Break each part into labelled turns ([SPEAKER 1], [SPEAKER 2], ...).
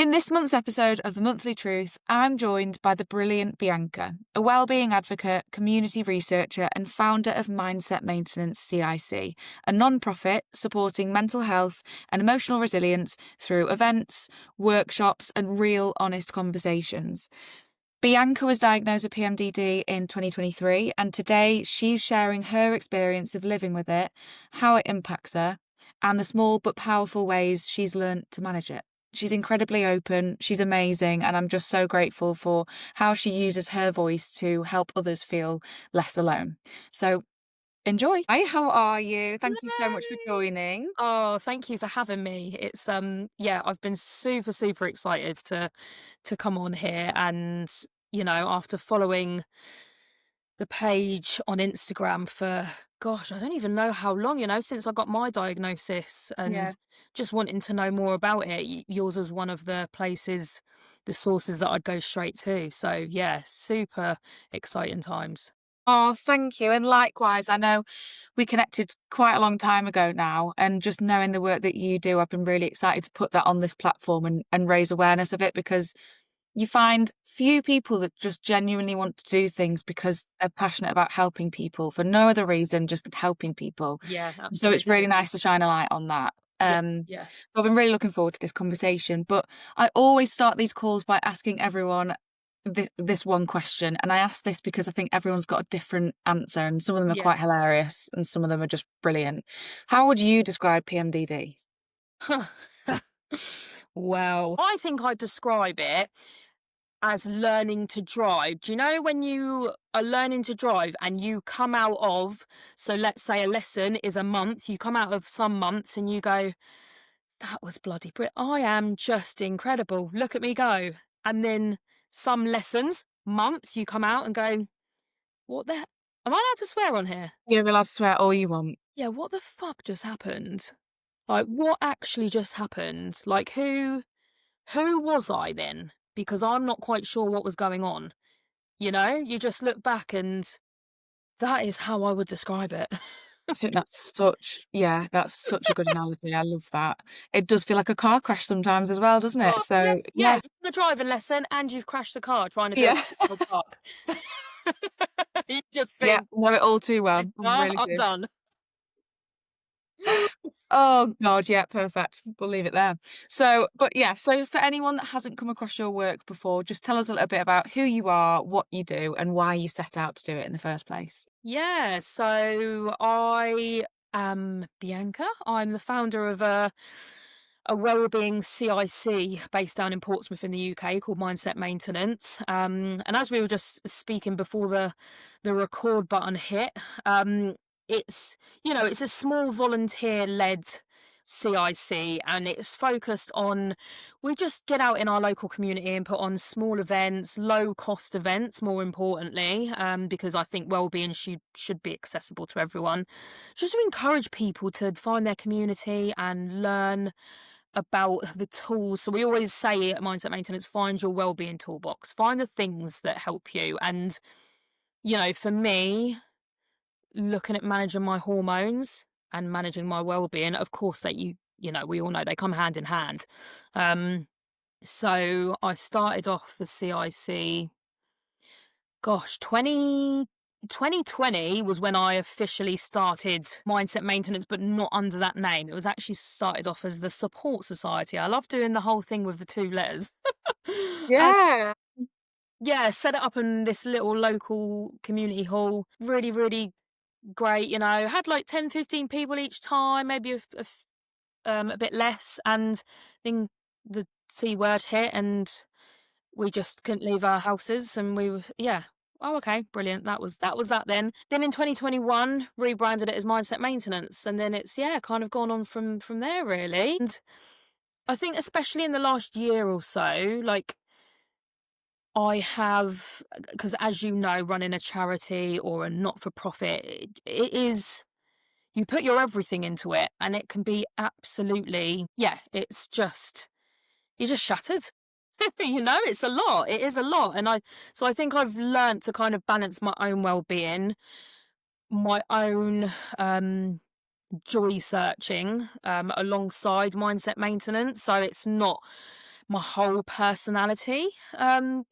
[SPEAKER 1] In this month's episode of The Monthly Truth, I'm joined by the brilliant Bianca, a wellbeing advocate, community researcher, and founder of Mindset Maintenance CIC, a non-profit supporting mental health and emotional resilience through events, workshops, and real, honest conversations. Bianca was diagnosed with PMDD in 2023, and today she's sharing her experience of living with it, how it impacts her, and the small but powerful ways she's learned to manage it. She's incredibly open, she's amazing, and I'm just so grateful for how she uses her voice to help others feel less alone. So enjoy. Hi, how are you? Thank you so much for
[SPEAKER 2] Yay!
[SPEAKER 1] joining.
[SPEAKER 2] Oh, thank you for having me. It's yeah, I've been super excited to come on here and after following the page on Instagram for gosh, I don't even know how long, since I got my diagnosis
[SPEAKER 1] Yeah.
[SPEAKER 2] and just wanting to know more about it. Yours was one of the sources that I'd go straight to. So, yeah, super exciting times.
[SPEAKER 1] Oh, thank you. And likewise, I know we connected quite a long time ago now, and just knowing the work that you do, I've been really excited to put that on this platform and raise awareness of it, because you find few people that just genuinely want to do things because they're passionate about helping people for no other reason, just helping people.
[SPEAKER 2] Yeah,
[SPEAKER 1] So it's really
[SPEAKER 2] absolutely.
[SPEAKER 1] nice to shine a light on that.
[SPEAKER 2] Yeah,
[SPEAKER 1] Um,
[SPEAKER 2] yeah.
[SPEAKER 1] so I've been really looking forward to this conversation, but I always start these calls by asking everyone this one question. And I ask this because I think everyone's got a different answer, and some of them are
[SPEAKER 2] Yeah.
[SPEAKER 1] quite hilarious and some of them are just brilliant. How would you describe PMDD?
[SPEAKER 2] Well, I think I'd describe it as learning to drive. Do you know when you are learning to drive and you come out of, so let's say a lesson is a month, you come out of some months and you go, that was bloody brilliant. I am just incredible. Look at me go. And then some lessons, months, you come out and go, what the am I allowed to swear on here?
[SPEAKER 1] You're allowed to swear all you want.
[SPEAKER 2] Yeah, what the fuck just happened? Like, what actually just happened? Like, who was I then? Because I'm not quite sure what was going on. You just look back and that is how I would describe it.
[SPEAKER 1] I think that's such a good analogy. I love that. It does feel like a car crash sometimes as well, doesn't it?
[SPEAKER 2] Oh, yeah,
[SPEAKER 1] So
[SPEAKER 2] yeah.
[SPEAKER 1] yeah,
[SPEAKER 2] You're on the driving lesson and you've crashed the car trying to do it
[SPEAKER 1] yeah,
[SPEAKER 2] in the park. You just
[SPEAKER 1] yeah,
[SPEAKER 2] think,
[SPEAKER 1] know it all too well. I
[SPEAKER 2] "Oh,
[SPEAKER 1] really
[SPEAKER 2] I'm
[SPEAKER 1] do.
[SPEAKER 2] done."
[SPEAKER 1] Oh God, yeah, perfect. We'll leave it there. So, but yeah, so for anyone that hasn't come across your work before, just tell us a little bit about who you are, what you do, and why you set out to do it in the first place.
[SPEAKER 2] Yeah, so I am Bianca. I'm the founder of a wellbeing CIC based down in Portsmouth in the UK called Mindset Maintenance. And as we were just speaking before the record button hit, it's it's a small volunteer led CIC, and it's focused on we just get out in our local community and put on small events, low cost events, more importantly, because I think wellbeing should be accessible to everyone. Just to encourage people to find their community and learn about the tools. So we always say at Mindset Maintenance, find your wellbeing toolbox, find the things that help you. And, for me, looking at managing my hormones and managing my well-being, of course that we all know they come hand in hand. So I started off the CIC, gosh, 2020 was when I officially started Mindset Maintenance, but not under that name. It was actually started off as the Support Society. I love doing the whole thing with the two letters. And
[SPEAKER 1] Yeah.
[SPEAKER 2] yeah, set it up in this little local community hall. Really great. Had like 10, 15 people each time, maybe a bit less. And then the C word hit and we just couldn't leave our houses and we were yeah. Oh, okay, brilliant. That was that then. Then in 2021, rebranded it as Mindset Maintenance. And then it's kind of gone on from there really. And I think especially in the last year or so, like I have because as you know, running a charity or a not-for-profit, it is you put your everything into it and it can be absolutely it's just you're just shattered. It's a lot. It is a lot. And I think I've learnt to kind of balance my own well-being, my own joy searching alongside mindset maintenance. So it's not my whole personality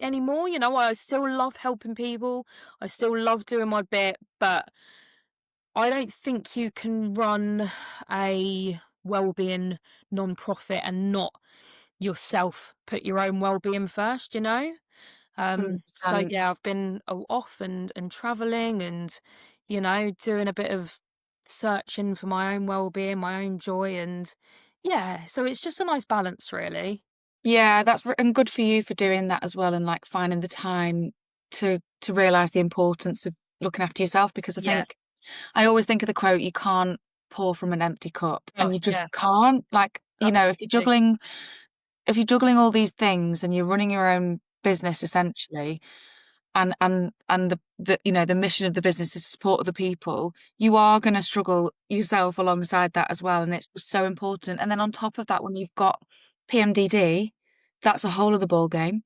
[SPEAKER 2] anymore. You know, I still love helping people. I still love doing my bit, but I don't think you can run a wellbeing non-profit and not yourself put your own well-being first, you know? So
[SPEAKER 1] 100%.
[SPEAKER 2] yeah, I've been off and traveling and, you know, doing a bit of searching for my own well-being, my own joy, and yeah, so it's just a nice balance, really.
[SPEAKER 1] Yeah, and good for you for doing that as well, and, like, finding the time to realise the importance of looking after yourself, because
[SPEAKER 2] Yeah.
[SPEAKER 1] I always think of the quote, "You can't pour from an empty cup," and
[SPEAKER 2] Oh,
[SPEAKER 1] you just
[SPEAKER 2] yeah,
[SPEAKER 1] can't. Like,
[SPEAKER 2] absolutely.
[SPEAKER 1] if you're juggling all these things and you're running your own business essentially, and the mission of the business is to support other people, you are gonna struggle yourself alongside that as well, and it's just so important. And then on top of that, when you've got PMDD, that's a whole other ballgame.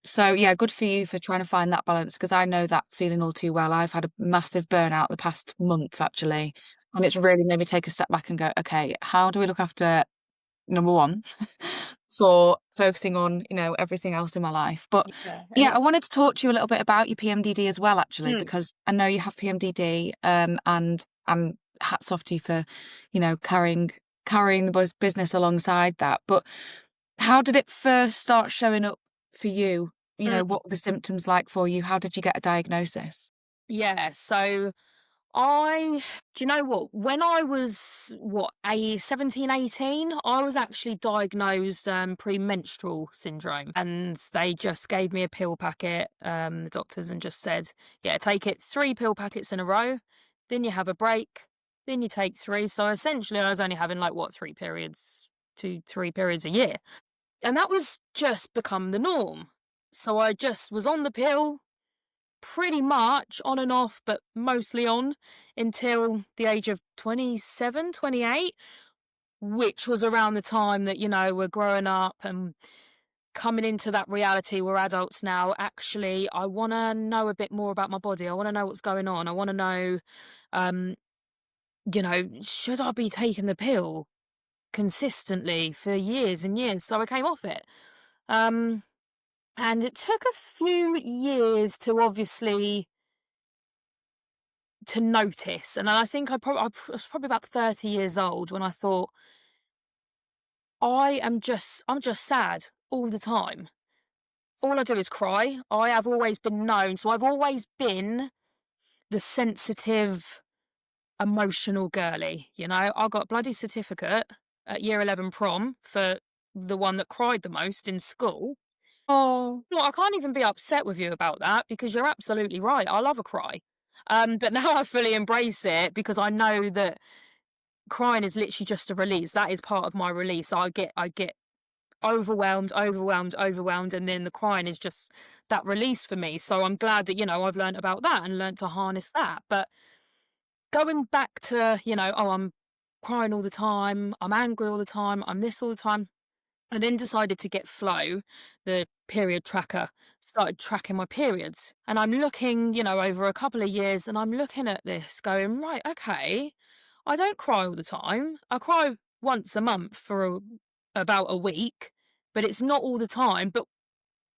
[SPEAKER 1] So yeah, good for you for trying to find that balance, because I know that feeling all too well. I've had a massive burnout the past month actually, and it's really made me take a step back and go, "Okay, how do we look after number one, for focusing on, everything else in my life?" But
[SPEAKER 2] Yeah, and
[SPEAKER 1] yeah, I
[SPEAKER 2] it's
[SPEAKER 1] wanted to talk to you a little bit about your PMDD as well, actually,
[SPEAKER 2] mm,
[SPEAKER 1] because I know you have PMDD, and hats off to you for, carrying the business alongside that. But how did it first start showing up for you?
[SPEAKER 2] mm,
[SPEAKER 1] What were the symptoms like for you? How did you get a diagnosis?
[SPEAKER 2] yeah, so I do you know what? When I was, a 17, 18, I was actually diagnosed, premenstrual syndrome, and they just gave me a pill packet, the doctors, and just said, "Yeah, take it 3 pill packets in a row, then you have a break, then you take 3." So, essentially, I was only having, like, 3 periods, 2, 3 periods a year, and that was just become the norm. So, I just was on the pill pretty much on and off, but mostly on until the age of 27, 28, which was around the time that, we're growing up and coming into that reality. We're adults now. Actually, I want to know a bit more about my body. I want to know what's going on. I want to know, um, should I be taking the pill consistently for years and years? So I came off it. Um, and it took a few years to obviously to notice, and I think I was probably about 30 years old when I thought, I'm just sad all the time. All I do is cry. I have always been known, so I've always been the sensitive, emotional girly, you know? I got a bloody certificate at year 11 prom for the one that cried the most in school.
[SPEAKER 1] Oh,
[SPEAKER 2] Well, I can't even be upset with you about that because you're absolutely right. I love a cry. But now I fully embrace it because I know that crying is literally just a release. That is part of my release. I get overwhelmed, overwhelmed, overwhelmed, and then the crying is just that release for me. So I'm glad that, I've learned about that and learned to harness that. But going back to, oh, I'm crying all the time, I'm angry all the time, I'm this all the time. I then decided to get Flow, the period tracker, started tracking my periods. And I'm looking, over a couple of years, and I'm looking at this going, right, okay, I don't cry all the time. I cry once a month for about a week, but it's not all the time. But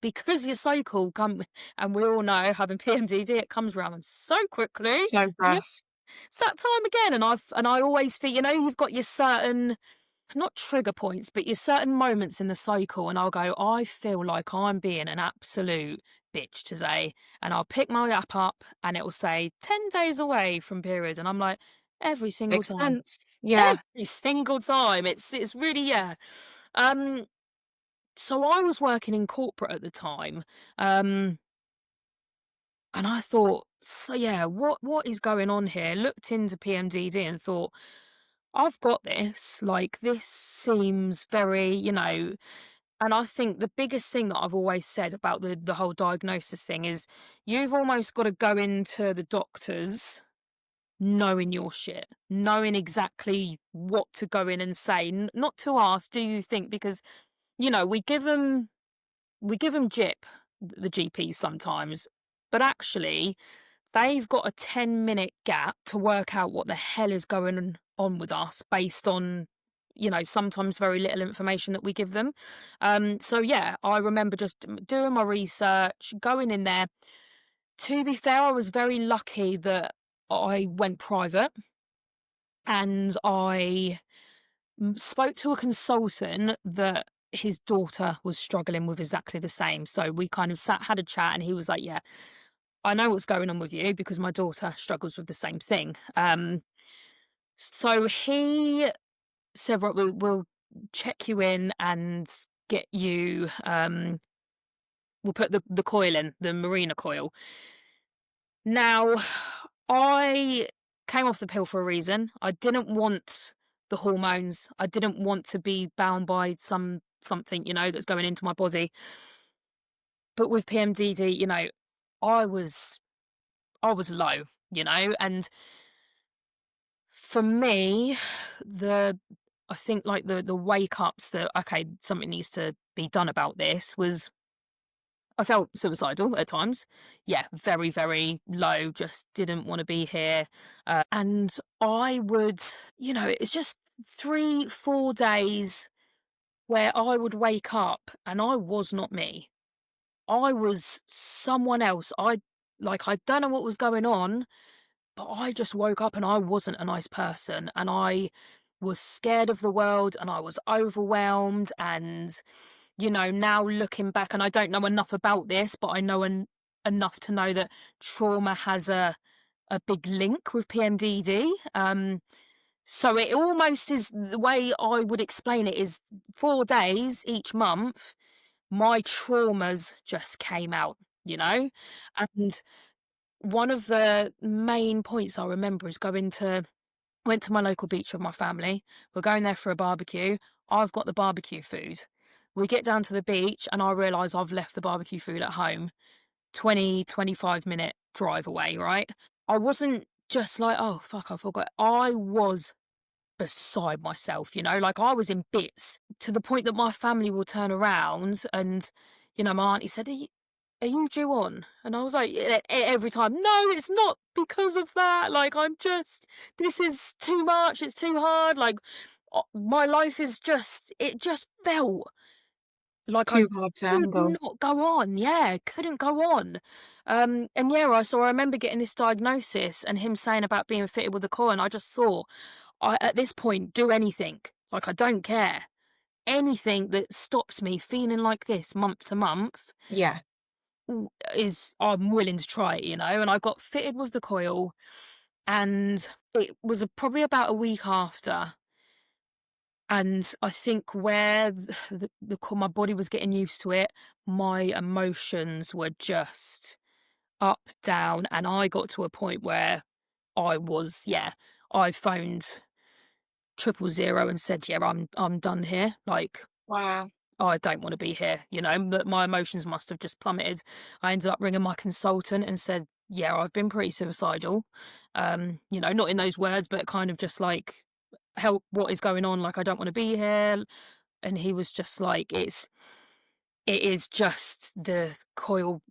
[SPEAKER 2] because your cycle come, and we all know having PMDD, it comes around so quickly.
[SPEAKER 1] so
[SPEAKER 2] Yeah,
[SPEAKER 1] fast.
[SPEAKER 2] it's that time again, and I always feel, you've got your certain, not trigger points, but your certain moments in the cycle, and I'll go, I feel like I'm being an absolute bitch today. And I'll pick my app up and it will say 10 days away from period. And I'm like, every single
[SPEAKER 1] Makes
[SPEAKER 2] time.
[SPEAKER 1] sense. Yeah.
[SPEAKER 2] Every single time. It's really, yeah. Um, so I was working in corporate at the time. Um, and I thought, so yeah, what is going on here? Looked into PMDD and thought, I've got this. Like, this seems very, and I think the biggest thing that I've always said about the whole diagnosis thing is you've almost got to go into the doctors knowing your shit, knowing exactly what to go in and say, not to ask, do you think? Because, we give them jip, the GPs sometimes, but actually they've got a 10-minute gap to work out what the hell is going on with us based on, sometimes very little information that we give them. So yeah, I remember just doing my research, going in there. To be fair, I was very lucky that I went private, and I spoke to a consultant that his daughter was struggling with exactly the same. So we kind of had a chat, and he was like, "Yeah, I know what's going on with you because my daughter struggles with the same thing." So he said, "Right, we'll check you in and get you. We'll put the coil in, the Marina coil." Now, I came off the pill for a reason. I didn't want the hormones. I didn't want to be bound by something, that's going into my body. But with PMDD, I was I was low, and for me, the I think like the wake ups that okay, something needs to be done about this was I felt suicidal at times. Yeah, very, very low, just didn't want to be here. And I would, it's just 3, 4 days where I would wake up and I was not me. I was someone else. I don't know what was going on, but I just woke up and I wasn't a nice person. And I was scared of the world and I was overwhelmed. And, now looking back, and I don't know enough about this, but I know enough to know that trauma has a big link with PMDD. So it almost is the way I would explain it is 4 days each month, my traumas just came out, and one of the main points I remember is went to my local beach with my family. We're going there for a barbecue. I've got the barbecue food. We get down to the beach and I realise I've left the barbecue food at home, 20, 25 minute drive away, right? I wasn't just like, oh, fuck, I forgot. I was beside myself, like I was in bits to the point that my family will turn around and, my auntie said, are you due on? And I was like, every time, no, it's not because of that. Like, this is too much. It's too hard. Like, my life it just felt like I
[SPEAKER 1] Too hard to
[SPEAKER 2] could
[SPEAKER 1] handle.
[SPEAKER 2] not go on. Yeah, couldn't go on. And yeah, I remember getting this diagnosis and him saying about being fitted with a coil. And I just thought, at this point, do anything. Like, I don't care. Anything that stops me feeling like this month to month
[SPEAKER 1] Yeah.
[SPEAKER 2] I'm willing to try it, and I got fitted with the coil, and it was probably about a week after, and I think where my body was getting used to it, my emotions were just up, down, and I got to a point where I phoned 000 and said, "Yeah, I'm done here. Like,
[SPEAKER 1] Wow.
[SPEAKER 2] I don't want to be here," but my emotions must have just plummeted. I ended up ringing my consultant and said, "Yeah, I've been pretty suicidal." Not in those words, but kind of just like, "Help, what is going on? Like, I don't want to be here." And he was just like, it is just the coil,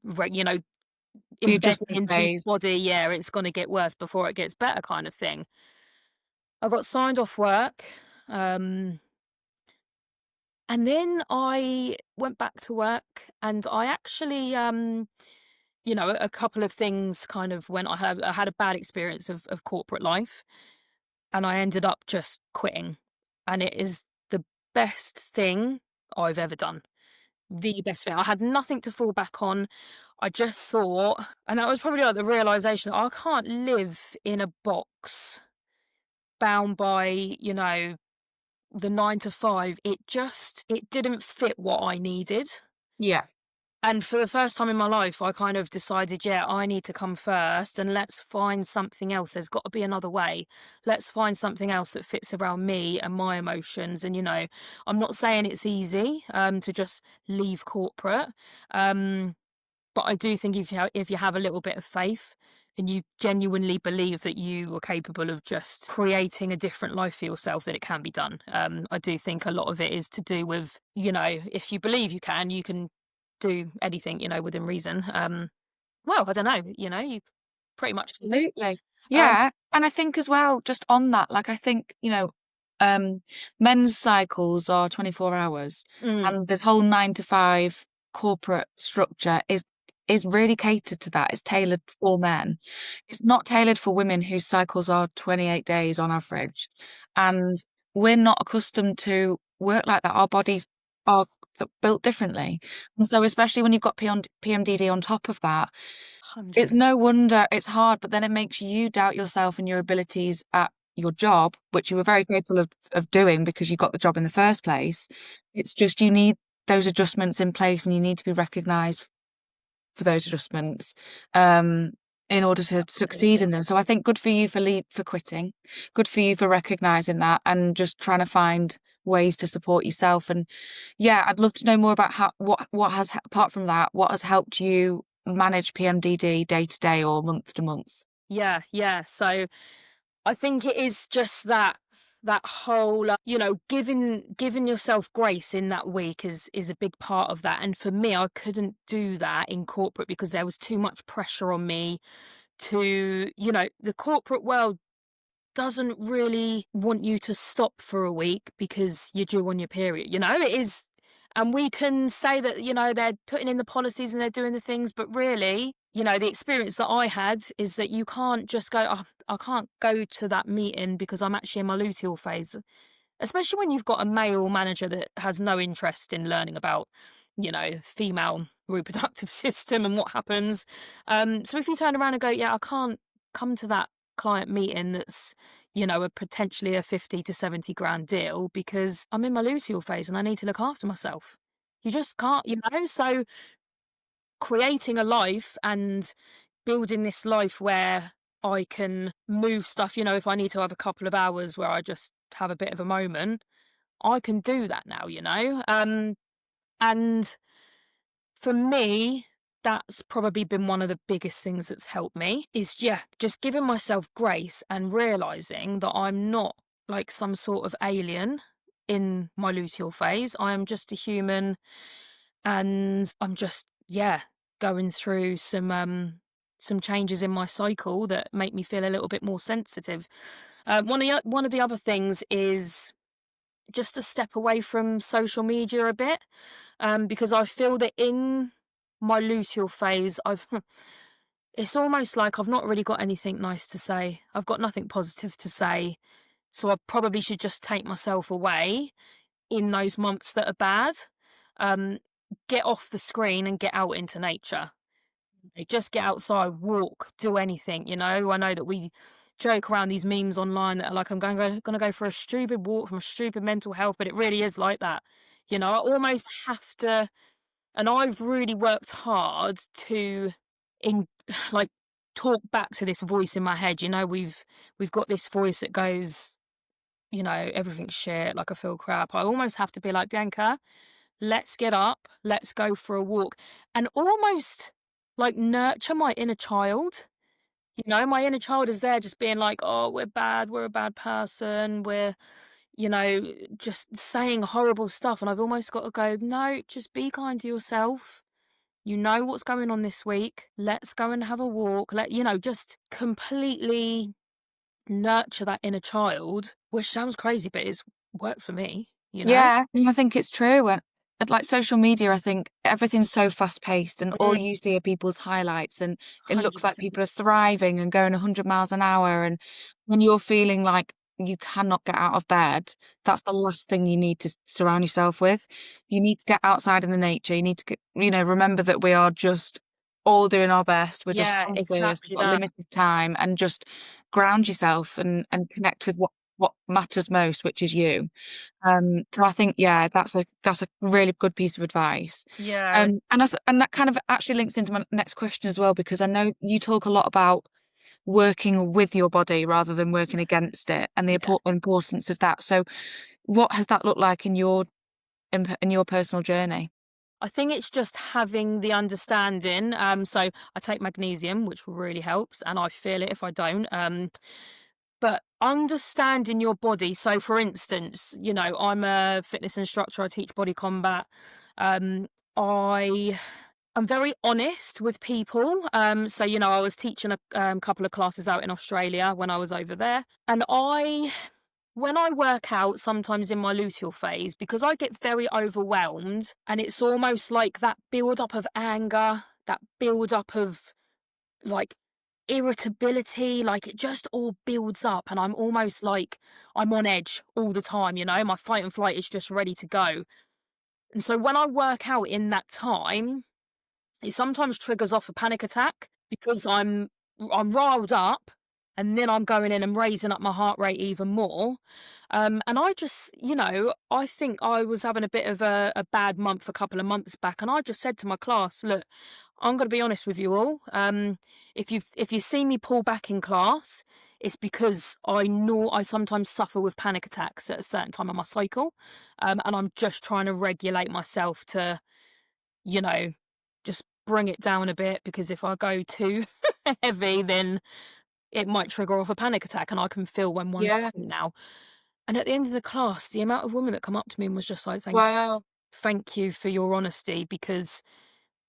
[SPEAKER 1] The
[SPEAKER 2] embedding
[SPEAKER 1] adjustment
[SPEAKER 2] into your
[SPEAKER 1] phase.
[SPEAKER 2] body. Yeah, it's going to get worse before it gets better, kind of thing. I got signed off work. Um, And then I went back to work and I actually, a couple of things kind of went. I had a bad experience of corporate life and I ended up just quitting. And it is the best thing I've ever done. The best thing. I had nothing to fall back on. I just thought, and that was probably like the realization that I can't live in a box bound by, the 9 to 5, it didn't fit what I needed.
[SPEAKER 1] Yeah.
[SPEAKER 2] And for the first time in my life, I kind of decided, yeah, I need to come first and let's find something else. There's got to be another way. Let's find something else that fits around me and my emotions. And, I'm not saying it's easy to just leave corporate. But I do think if you have a little bit of faith and you genuinely believe that you are capable of just creating a different life for yourself, that it can be done. I do think a lot of it is to do with, if you believe you can do anything, within reason. Well, I don't know, you pretty much.
[SPEAKER 1] Absolutely.
[SPEAKER 2] Um,
[SPEAKER 1] Yeah. And I think as well, just on that, like, I think, Men's cycles are 24 hours,
[SPEAKER 2] Mm,
[SPEAKER 1] and the whole 9 to 5 corporate structure is really catered to that. It's tailored for men. It's not tailored for women whose cycles are 28 days on average. And we're not accustomed to work like that. Our bodies are built differently. And so, especially when you've got PMDD on top of that, it's
[SPEAKER 2] 100.
[SPEAKER 1] no wonder it's hard, but then it makes you doubt yourself and your abilities at your job, which you were very capable of doing because you got the job in the first place. It's just you need those adjustments in place and you need to be recognized for those adjustments um, in order to succeed
[SPEAKER 2] Absolutely.
[SPEAKER 1] in them. So I think good for you for quitting, good for you for recognizing that and just trying to find ways to support yourself. And yeah, I'd love to know more about how what has apart from that, what has helped you manage PMDD day to day or month to month.
[SPEAKER 2] Yeah, yeah. So I think it is just that whole, giving yourself grace in that week is a big part of that. And for me, I couldn't do that in corporate because there was too much pressure on me to, the corporate world doesn't really want you to stop for a week because you're due on your period. It is, and we can say that, they're putting in the policies and they're doing the things, but really, the experience that I had is that you can't just go, oh, I can't go to that meeting because I'm actually in my luteal phase, especially when you've got a male manager that has no interest in learning about, female reproductive system and what happens. So if you turn around and go, yeah, I can't come to that client meeting that's, a potentially a 50 to 70 grand deal because I'm in my luteal phase and I need to look after myself. You just can't, so creating a life and building this life where I can move stuff, if I need to have a couple of hours where I just have a bit of a moment, I can do that now, and for me, that's probably been one of the biggest things that's helped me is, yeah, just giving myself grace and realizing that I'm not like some sort of alien in my luteal phase. I am just a human and I'm just, yeah, going through some changes in my cycle that make me feel a little bit more sensitive. One of the other things is just to step away from social media a bit, because I feel that in my luteal phase, I've it's almost like I've not really got anything nice to say. I've got nothing positive to say, so I probably should just take myself away in those months that are bad. Um, get off the screen and get out into nature. Just get outside, walk, do anything. I know that we joke around these memes online that are like, I'm gonna go for a stupid walk from stupid mental health, but it really is like that. I almost have to, and I've really worked hard to, in like, talk back to this voice in my head. We've got this voice that goes, everything's shit, like I feel crap. I almost have to be like, Bianca, let's get up, let's go for a walk, and almost like nurture my inner child. My inner child is there just being like, oh, we're bad, we're a bad person, we're, you know, just saying horrible stuff. And I've almost got to go, no, just be kind to yourself. You know what's going on this week. Let's go and have a walk. Just completely nurture that inner child, which sounds crazy, but it's worked for me.
[SPEAKER 1] Yeah, and I think it's true. And like social media, I think everything's so fast paced, and all
[SPEAKER 2] Mm,
[SPEAKER 1] you see are people's highlights, and it looks like
[SPEAKER 2] 100%.
[SPEAKER 1] people are thriving and going 100 miles an hour. And when you're feeling like you cannot get out of bed, that's the last thing you need to surround yourself with. You need to get outside in the nature. You need to get, remember that we are just all doing our best. We're just
[SPEAKER 2] Yeah,
[SPEAKER 1] on this earth. We've
[SPEAKER 2] exactly
[SPEAKER 1] got
[SPEAKER 2] that.
[SPEAKER 1] limited time, and just ground yourself and connect with what matters most, which is you. So I think, yeah, that's a really good piece of advice.
[SPEAKER 2] Yeah,
[SPEAKER 1] And that kind of actually links into my next question as well, because I know you talk a lot about working with your body rather than working against it, and the
[SPEAKER 2] yeah.
[SPEAKER 1] importance of that. So, what has that looked like in your personal journey?
[SPEAKER 2] I think it's just having the understanding. So I take magnesium, which really helps, and I feel it if I don't. But understanding your body. So, for instance, I'm a fitness instructor. I teach body combat. Um, I am very honest with people. So I was teaching a couple of classes out in Australia when I was over there, and I when I work out sometimes in my luteal phase, because I get very overwhelmed and it's almost like that build up of anger, that build up of like irritability, like it just all builds up and I'm almost like I'm on edge all the time, my fight and flight is just ready to go. And so when I work out in that time, it sometimes triggers off a panic attack because I'm riled up and then I'm going in and raising up my heart rate even more. And I just, I think I was having a bit of a bad month a couple of months back, and I just said to my class, look, I'm going to be honest with you all. If you see me pull back in class, it's because I know I sometimes suffer with panic attacks at a certain time of my cycle, and I'm just trying to regulate myself to, you know, just bring it down a bit, because if I go too heavy, then it might trigger off a panic attack, and I can feel when one's
[SPEAKER 1] Yeah.
[SPEAKER 2] coming now. And at the end of the class, the amount of women that come up to me and was just like,
[SPEAKER 1] Wow.
[SPEAKER 2] thank you for your honesty, because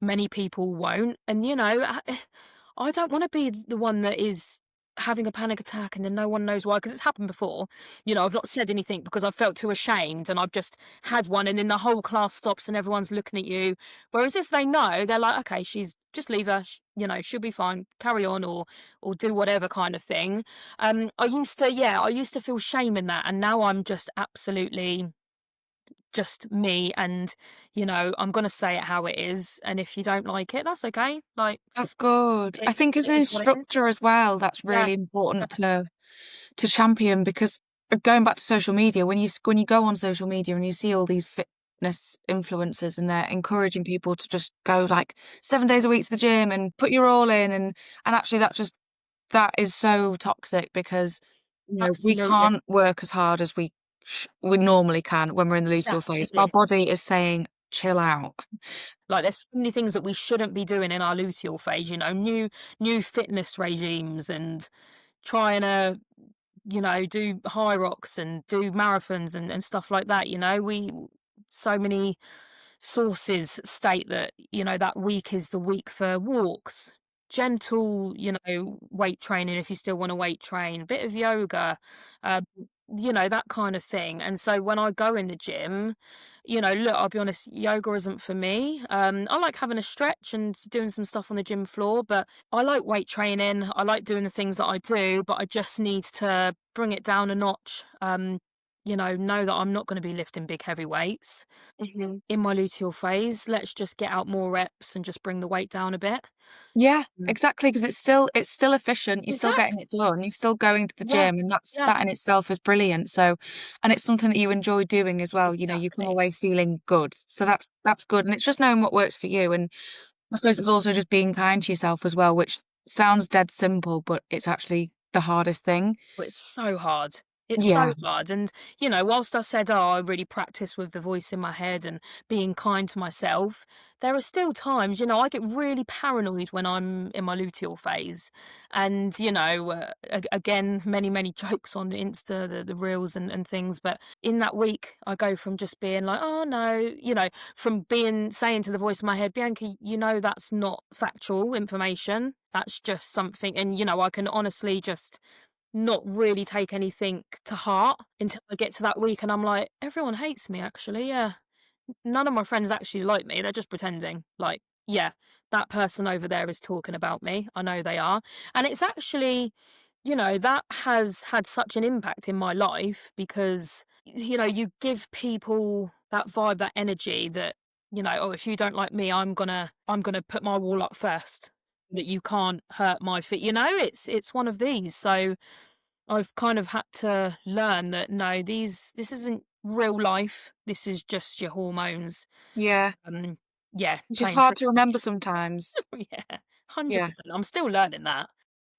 [SPEAKER 2] many people won't. And, I don't want to be the one that is having a panic attack and then no one knows why, because it's happened before. I've not said anything because I felt too ashamed, and I've just had one, and then the whole class stops and everyone's looking at you. Whereas if they know, they're like, okay, she's just leave her, she'll be fine, carry on, or do whatever kind of thing. I used to feel shame in that, and now I'm just absolutely just me, and I'm going to say it how it is, and if you don't like it, that's okay. Like,
[SPEAKER 1] That's good. I think as
[SPEAKER 2] it
[SPEAKER 1] an
[SPEAKER 2] is what it is.
[SPEAKER 1] instructor as well, that's
[SPEAKER 2] Yeah,
[SPEAKER 1] really important to champion, because going back to social media, when you go on social media and you see all these fitness influencers and they're encouraging people to just go like 7 days a week to the gym and put your all in, and actually that is so toxic, because we
[SPEAKER 2] absolutely.
[SPEAKER 1] can't work as hard as we normally can when we're in the luteal phase. Our
[SPEAKER 2] Exactly.
[SPEAKER 1] body is saying chill out.
[SPEAKER 2] Like, there's so many things that we shouldn't be doing in our luteal phase, new fitness regimes, and trying to, do high rocks and do marathons and stuff like that. So many sources state that, that week is the week for walks, gentle, weight training if you still want to weight train, a bit of yoga, uh, that kind of thing. And so when I go in the gym, look, I'll be honest, yoga isn't for me. I like having a stretch and doing some stuff on the gym floor, but I like weight training. I like doing the things that I do, but I just need to bring it down a notch. Know that I'm not going to be lifting big heavy weights
[SPEAKER 1] Mhm.
[SPEAKER 2] in my luteal phase. Let's just get out more reps and just bring the weight down a bit.
[SPEAKER 1] Yeah,
[SPEAKER 2] Mm.
[SPEAKER 1] exactly, because it's still efficient, you're still getting
[SPEAKER 2] Exactly.
[SPEAKER 1] it done, you're still going to the
[SPEAKER 2] Yeah.
[SPEAKER 1] gym, and
[SPEAKER 2] Yeah.
[SPEAKER 1] that in itself is brilliant. So, and it's something that you enjoy doing as well, you come
[SPEAKER 2] Exactly.
[SPEAKER 1] away feeling good. So that's good, and it's just knowing what works for you, and I suppose it's also just being kind to yourself as well, which sounds dead simple, but it's actually the hardest thing.
[SPEAKER 2] But it's so hard. It's
[SPEAKER 1] Yeah.
[SPEAKER 2] so hard. And, whilst I said, oh, I really practice with the voice in my head and being kind to myself, there are still times, I get really paranoid when I'm in my luteal phase. And, again, many, many jokes on Insta, the reels and things. But in that week, I go from just being like, oh, no, from saying to the voice in my head, Bianca, that's not factual information. That's just something. And, I can honestly just not really take anything to heart until I get to that week, and I'm like, everyone hates me actually. Yeah. None of my friends actually like me. They're just pretending. Like, yeah, that person over there is talking about me. I know they are. And it's actually, that has had such an impact in my life, because, you give people that vibe, that energy that, oh, if you don't like me, I'm gonna put my wall up first. That you can't hurt my feet. It's one of these. So I've kind of had to learn that no, this isn't real life. This is just your hormones.
[SPEAKER 1] Yeah,
[SPEAKER 2] Um, yeah,
[SPEAKER 1] which is
[SPEAKER 2] playing
[SPEAKER 1] hard
[SPEAKER 2] trick
[SPEAKER 1] to
[SPEAKER 2] on
[SPEAKER 1] remember sometimes.
[SPEAKER 2] you. Yeah,
[SPEAKER 1] Yeah.
[SPEAKER 2] 100%. I'm still learning that.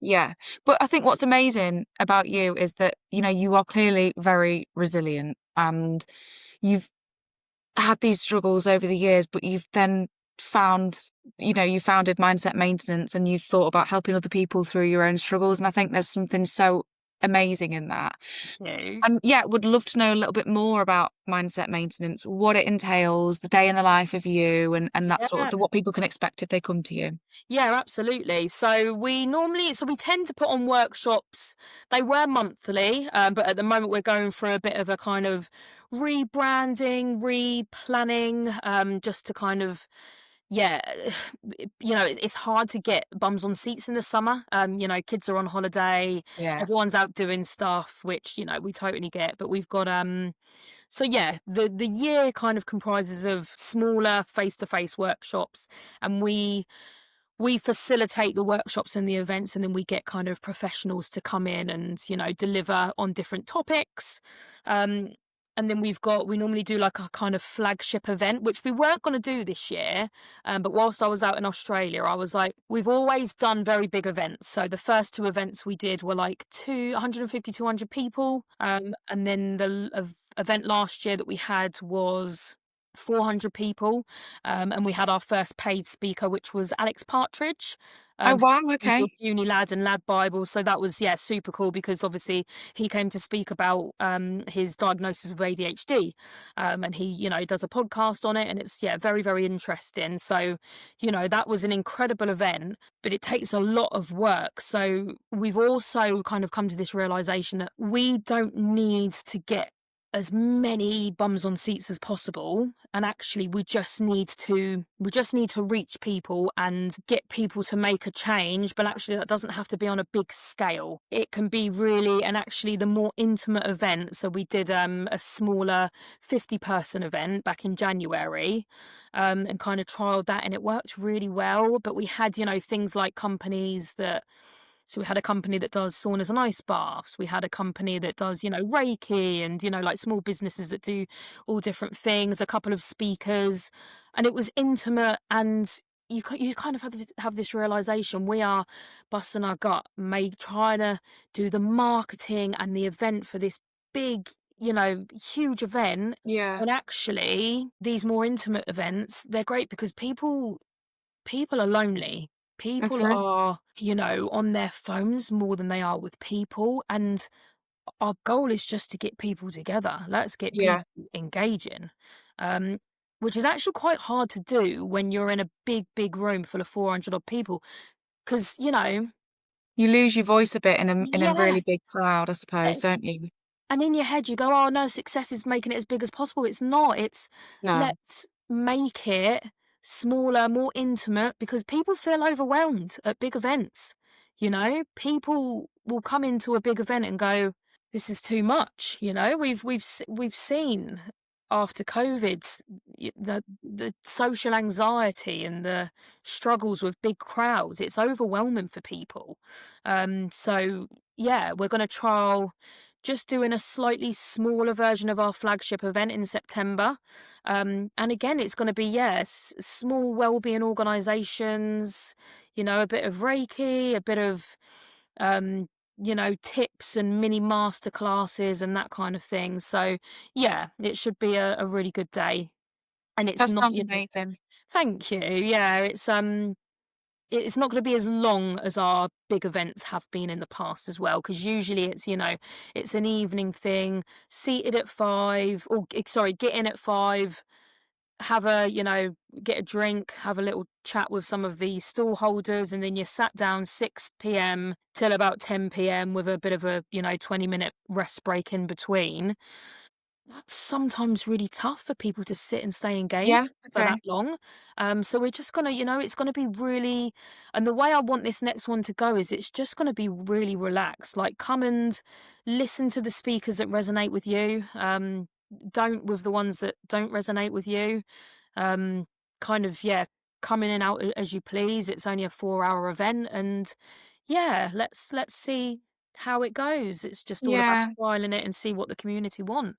[SPEAKER 1] Yeah. But I think what's amazing about you is that, you are clearly very resilient, and you've had these struggles over the years, but you've then found, you founded Mindset Maintenance, and you thought about helping other people through your own struggles. And I think there's something so amazing in that.
[SPEAKER 2] Thank you.
[SPEAKER 1] And yeah, would love to know a little bit more about mindset maintenance, what it entails, the day in the life of you, and that sort
[SPEAKER 2] Yeah.
[SPEAKER 1] of what people can expect if they come to you.
[SPEAKER 2] Yeah, absolutely. So we tend to put on workshops. They were monthly, but at the moment we're going through a bit of a kind of rebranding, replanning, just to kind of, yeah, it's hard to get bums on seats in the summer. Kids are on holiday,
[SPEAKER 1] Yeah.
[SPEAKER 2] everyone's out doing stuff, which we totally get. But we've got so yeah, the year kind of comprises of smaller face to face workshops, and we facilitate the workshops and the events, and then we get kind of professionals to come in and deliver on different topics. um, and then we normally do like a kind of flagship event, which we weren't going to do this year. But whilst I was out in Australia, I was like, we've always done very big events. So the first two events we did were like 150, 200 people. And then the event last year that we had was 400 people. And we had our first paid speaker, which was Alex Partridge,
[SPEAKER 1] Oh wow,
[SPEAKER 2] into
[SPEAKER 1] okay.
[SPEAKER 2] Uni Lad and Lad Bible. So that was, yeah, super cool, because obviously he came to speak about his diagnosis with ADHD. And he, does a podcast on it, and it's, yeah, very, very interesting. So, that was an incredible event, but it takes a lot of work. So we've also kind of come to this realization that we don't need to get as many bums on seats as possible, and actually we just need to reach people and get people to make a change. But actually that doesn't have to be on a big scale. It can be really, and actually the more intimate event. So we did a smaller 50-person event back in January, and kind of trialed that, and it worked really well. But we had things like companies that so we had a company that does saunas and ice baths. We had a company that does, Reiki, and, like small businesses that do all different things, a couple of speakers. And it was intimate, and you kind of have this realization. We are busting our gut, trying to do the marketing and the event for this big, huge event.
[SPEAKER 1] Yeah.
[SPEAKER 2] And actually, these more intimate events, they're great because people are lonely. People
[SPEAKER 1] Mhm.
[SPEAKER 2] are, on their phones more than they are with people. And our goal is just to get people together. Let's get people
[SPEAKER 1] Yeah.
[SPEAKER 2] engaging, um, which is actually quite hard to do when you're in a big, big room full of 400 odd people. Because,
[SPEAKER 1] You lose your voice a bit in a
[SPEAKER 2] yeah.
[SPEAKER 1] really big crowd, I suppose,
[SPEAKER 2] eh,
[SPEAKER 1] don't you?
[SPEAKER 2] And in your head, you go, oh, no, success is making it as big as possible. It's not. It's
[SPEAKER 1] No.
[SPEAKER 2] let's make it smaller, more intimate, because people feel overwhelmed at big events. People will come into a big event and go, this is too much. We've seen after COVID the social anxiety and the struggles with big crowds. It's overwhelming for people. So yeah, we're going to trial just doing a slightly smaller version of our flagship event in September. And again, it's going to be, yes, small wellbeing organisations, a bit of Reiki, a bit of, tips and mini master classes and that kind of thing. So, yeah, it should be a really good day. And it's
[SPEAKER 1] That
[SPEAKER 2] not,
[SPEAKER 1] sounds amazing.
[SPEAKER 2] thank you. Yeah, it's not going to be as long as our big events have been in the past as well, because usually it's an evening thing, seated at 5, or sorry, get in at 5, have get a drink, have a little chat with some of the stall holders, and then you're sat down 6 p.m. till about 10 p.m. with a bit of a 20-minute rest break in between. That's sometimes really tough for people to sit and stay engaged
[SPEAKER 1] Yeah,
[SPEAKER 2] for that
[SPEAKER 1] okay.
[SPEAKER 2] long. So we're just gonna, it's gonna be really, and the way I want this next one to go is it's just gonna be really relaxed. Like, come and listen to the speakers that resonate with you. Don't with the ones that don't resonate with you. Um, Kind of, yeah, come in and out as you please. It's only a 4-hour event, and yeah, let's see how it goes. It's just all about
[SPEAKER 1] Yeah.
[SPEAKER 2] trialing it and see what the community want.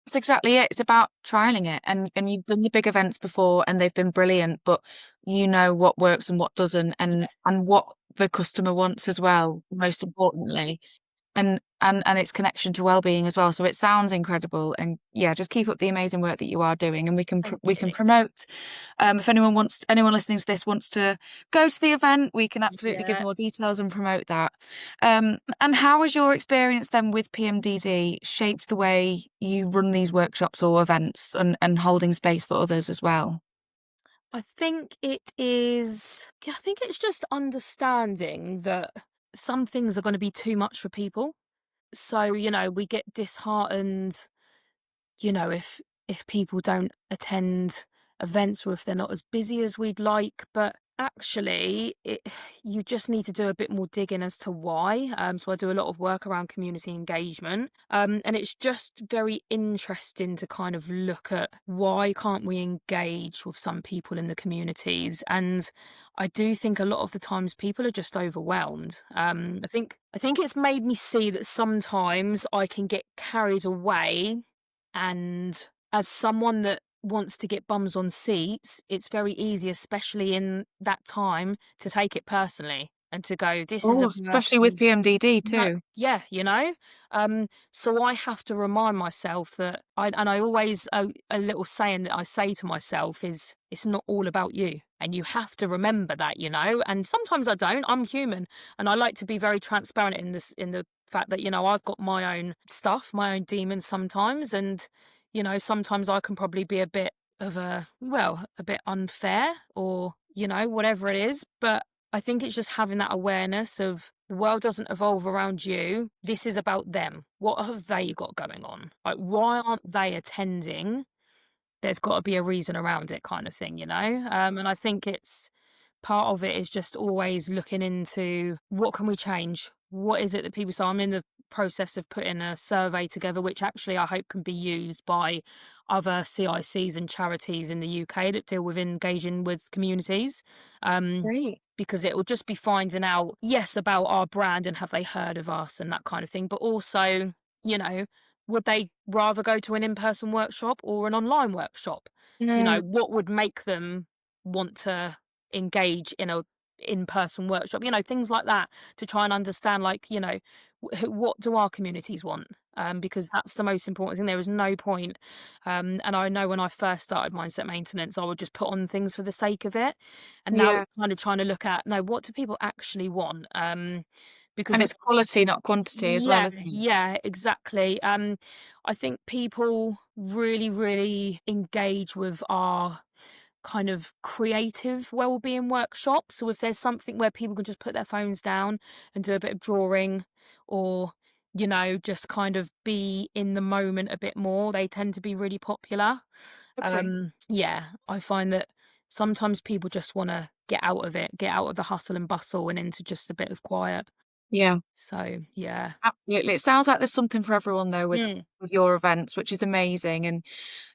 [SPEAKER 1] That's exactly it. It's about trialing it, and you've done the big events before and they've been brilliant, but you know what works and what doesn't, and what the customer wants as well, most importantly. and its connection to well-being as well. So it sounds incredible, and yeah, just keep up the amazing work that you are doing, and
[SPEAKER 2] Thank
[SPEAKER 1] we
[SPEAKER 2] you.
[SPEAKER 1] can promote. If anyone listening to this wants to go to the event, we can absolutely give
[SPEAKER 2] Yeah.
[SPEAKER 1] more details and promote that. And how has your experience then with PMDD shaped the way you run these workshops or events, and holding space for others as well?
[SPEAKER 2] I think it's just understanding that some things are gonna be too much for people. So, we get disheartened, if people don't attend events or if they're not as busy as we'd like. But actually, you just need to do a bit more digging as to why. So I do a lot of work around community engagement, and it's just very interesting to kind of look at why can't we engage with some people in the communities. And I do think a lot of the times people are just overwhelmed. I think it's made me see that sometimes I can get carried away, and as someone that wants to get bums on seats, it's very easy, especially in that time, to take it personally and to go, "This is
[SPEAKER 1] Oh,
[SPEAKER 2] a
[SPEAKER 1] especially with
[SPEAKER 2] person."
[SPEAKER 1] PMDD
[SPEAKER 2] No,
[SPEAKER 1] too.
[SPEAKER 2] yeah, so I have to remind myself that I always a little saying that I say to myself is, "It's not all about you," and you have to remember that, and sometimes I don't. I'm human, and I like to be very transparent in the fact that, I've got my own stuff, my own demons sometimes, and, sometimes I can probably be a bit of a bit unfair, or, whatever it is. But I think it's just having that awareness of the world doesn't evolve around you. This is about them. What have they got going on? Like, why aren't they attending? There's got to be a reason around it, kind of thing, And I think it's part of it is just always looking into what can we change? What is it that people? So I'm in the process of putting a survey together, which actually I hope can be used by other CICs and charities in the UK that deal with engaging with communities. Um,
[SPEAKER 1] Great.
[SPEAKER 2] because it will just be finding out, yes, about our brand and have they heard of us and that kind of thing, but also, you know, would they rather go to an in-person workshop or an online workshop?
[SPEAKER 1] Mm,
[SPEAKER 2] What would make them want to engage in a in-person workshop? Things like that, to try and understand, like, what do our communities want? Because that's the most important thing. There is no point. And I know when I first started mindset maintenance, I would just put on things for the sake of it. And now
[SPEAKER 1] yeah.
[SPEAKER 2] it's kind of trying to look at, no, what do people actually want? Because
[SPEAKER 1] And it's quality, not quantity as well,
[SPEAKER 2] yeah,
[SPEAKER 1] isn't it?
[SPEAKER 2] yeah, exactly. I think people really, really engage with our kind of creative well-being workshops. So if there's something where people can just put their phones down and do a bit of drawing, or just kind of be in the moment a bit more, they tend to be really popular.
[SPEAKER 1] Okay.
[SPEAKER 2] Yeah, I find that sometimes people just want to get out of it, get out of the hustle and bustle and into just a bit of quiet.
[SPEAKER 1] Yeah.
[SPEAKER 2] So yeah.
[SPEAKER 1] Absolutely. It sounds like there's something for everyone though
[SPEAKER 2] Mm,
[SPEAKER 1] with your events, which is amazing. And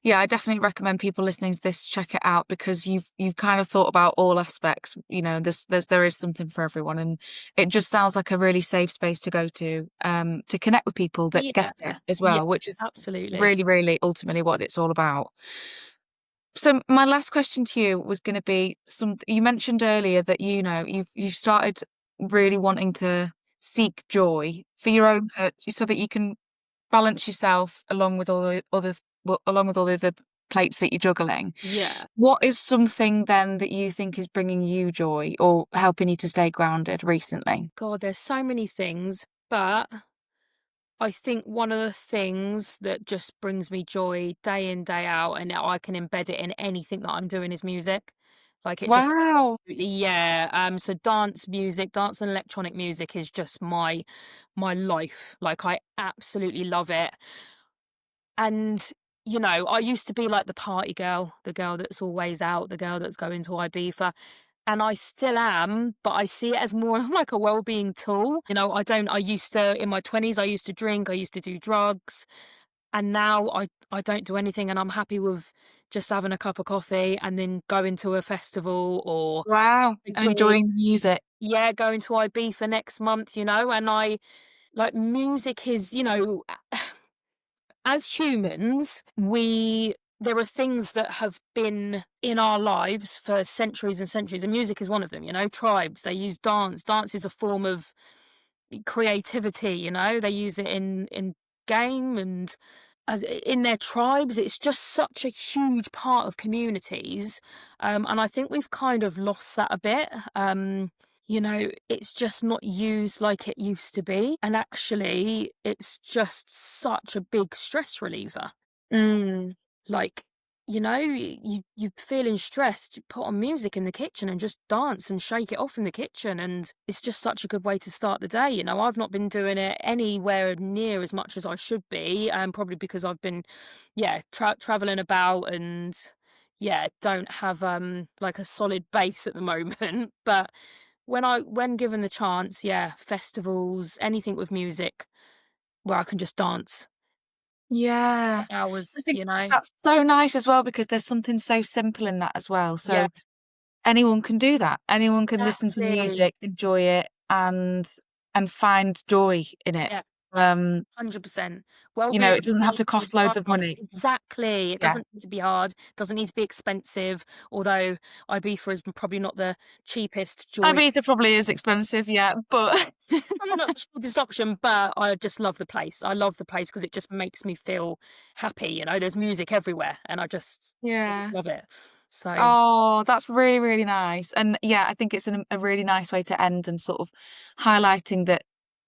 [SPEAKER 1] yeah, I definitely recommend people listening to this check it out, because you've kind of thought about all aspects. There is something for everyone, and it just sounds like a really safe space to connect with people that
[SPEAKER 2] yeah,
[SPEAKER 1] get it as
[SPEAKER 2] yeah,
[SPEAKER 1] well, which is
[SPEAKER 2] absolutely.
[SPEAKER 1] really, really ultimately what it's all about. So my last question to you was going to be, you mentioned earlier that you've started really wanting to seek joy for your own so that you can balance yourself along with all the other plates that you're juggling.
[SPEAKER 2] Yeah.
[SPEAKER 1] What is something then that you think is bringing you joy or helping you to stay grounded recently?
[SPEAKER 2] God, there's so many things, but I think one of the things that just brings me joy day in, day out, and I can embed it in anything that I'm doing, is music. Like, it just
[SPEAKER 1] Wow.
[SPEAKER 2] yeah. So dance and electronic music is just my life. Like, I absolutely love it. And, I used to be like the party girl, the girl that's always out, the girl that's going to Ibiza. And I still am, but I see it as more like a well-being tool. I used to, in my 20s, I used to drink, I used to do drugs, and now I don't do anything, and I'm happy with just having a cup of coffee and then going to a festival or
[SPEAKER 1] Wow.
[SPEAKER 2] a
[SPEAKER 1] And
[SPEAKER 2] gig.
[SPEAKER 1] enjoying the music.
[SPEAKER 2] Yeah, going to Ibiza next month, and I like music is, as humans, there are things that have been in our lives for centuries and centuries, and music is one of them. Tribes, they use dance. Dance is a form of, creativity, you know? They use it in game and as in their tribes. It's just such a huge part of communities, and I think we've kind of lost that a bit. You know, it's just not used like it used to be, and actually, it's just such a big stress reliever.
[SPEAKER 1] Mm.
[SPEAKER 2] Like, you know, you feeling stressed, you put on music in the kitchen and just dance and shake it off in the kitchen, and it's just such a good way to start the day. You know, I've not been doing it anywhere near as much as I should be, probably because I've been, yeah, traveling about and yeah, don't have like a solid base at the moment. But when given the chance, yeah, festivals, anything with music where I can just dance
[SPEAKER 1] Yeah.
[SPEAKER 2] for hours,
[SPEAKER 1] I think
[SPEAKER 2] you know.
[SPEAKER 1] that's so nice as well because there's something so simple in that as well.
[SPEAKER 2] Yeah,
[SPEAKER 1] So anyone can do that. Anyone can listen to
[SPEAKER 2] exactly.
[SPEAKER 1] music, enjoy it, and find joy in it.
[SPEAKER 2] Yeah.
[SPEAKER 1] Um,
[SPEAKER 2] 100%.
[SPEAKER 1] you know,
[SPEAKER 2] Wellbeing
[SPEAKER 1] it doesn't have
[SPEAKER 2] doesn't
[SPEAKER 1] to
[SPEAKER 2] need to be
[SPEAKER 1] cost loads
[SPEAKER 2] hard.
[SPEAKER 1] of money.
[SPEAKER 2] Exactly. It
[SPEAKER 1] Yeah.
[SPEAKER 2] doesn't need to be hard, doesn't need to be expensive, although Ibiza is probably not the cheapest joy.
[SPEAKER 1] Ibiza probably is expensive, yeah, but
[SPEAKER 2] Probably not the cheapest option, but I just love the place. I love the place because it just makes me feel happy, you know, there's music everywhere and I just
[SPEAKER 1] yeah.
[SPEAKER 2] love it. So,
[SPEAKER 1] Oh, that's really, really nice. And yeah, I think it's a really nice way to end and sort of highlighting that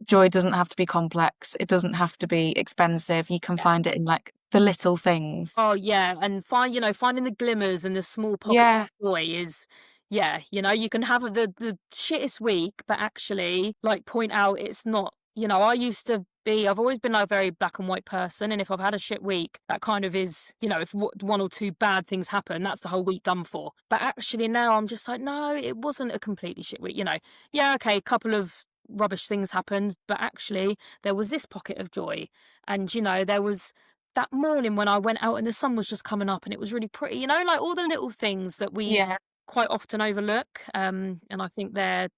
[SPEAKER 1] joy doesn't have to be complex. It doesn't have to be expensive. You can
[SPEAKER 2] yeah.
[SPEAKER 1] find it in like the little things.
[SPEAKER 2] Oh, yeah, and finding the glimmers and the small pockets
[SPEAKER 1] Yeah.
[SPEAKER 2] of joy is yeah, you know, you can have the shittest week, but actually, like, point out it's not you know, I've always been, like, a very black and white person, and if I've had a shit week, that kind of is you know, if one or two bad things happen, that's the whole week done for. But actually now I'm just like, "No, it wasn't a completely shit week," you know? Yeah, okay, a couple of rubbish things happened, but actually there was this pocket of joy, and, you know, there was that morning when I went out and the sun was just coming up and it was really pretty, you know, like all the little things that we
[SPEAKER 1] Yeah.
[SPEAKER 2] quite often overlook. And I think they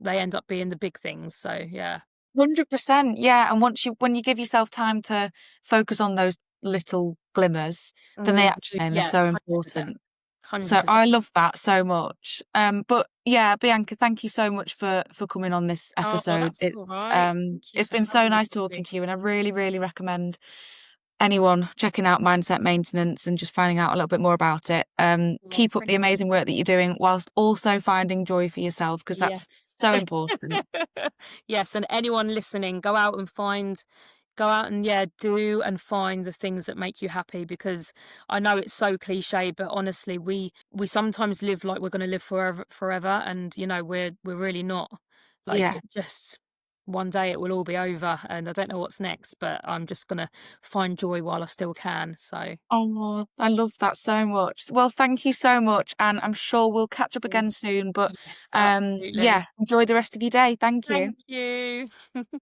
[SPEAKER 2] end up being the big things. So yeah.
[SPEAKER 1] 100%. Yeah. And when you give yourself time to focus on those little glimmers, then they
[SPEAKER 2] Mm,
[SPEAKER 1] actually and they're
[SPEAKER 2] yeah,
[SPEAKER 1] so
[SPEAKER 2] 100%.
[SPEAKER 1] important. So
[SPEAKER 2] 100%.
[SPEAKER 1] I love that so much. But yeah, Bianca, thank you so much for coming on this
[SPEAKER 2] Oh,
[SPEAKER 1] episode.
[SPEAKER 2] that's all right. Thank you
[SPEAKER 1] It's
[SPEAKER 2] for
[SPEAKER 1] been so
[SPEAKER 2] having me,
[SPEAKER 1] nice talking
[SPEAKER 2] Sophie.
[SPEAKER 1] to you, and I really, really recommend anyone checking out mindset maintenance and just finding out a little bit more about it.
[SPEAKER 2] Oh,
[SPEAKER 1] Keep up
[SPEAKER 2] thank
[SPEAKER 1] the amazing work that you're doing whilst also finding joy for yourself because
[SPEAKER 2] Yes.
[SPEAKER 1] that's so important.
[SPEAKER 2] Yes, and anyone listening, go out and yeah, do and find the things that make you happy because I know it's so cliche, but honestly, we sometimes live like we're going to live forever, and you know we're really not. Like
[SPEAKER 1] Yeah.
[SPEAKER 2] it just one day it will all be over, and I don't know what's next, but I'm just gonna find joy while I still can. So
[SPEAKER 1] Oh, I love that so much. Well, thank you so much, and I'm sure we'll catch up again soon. But
[SPEAKER 2] yes, absolutely.
[SPEAKER 1] yeah, enjoy the rest of your day. Thank you.
[SPEAKER 2] Thank you.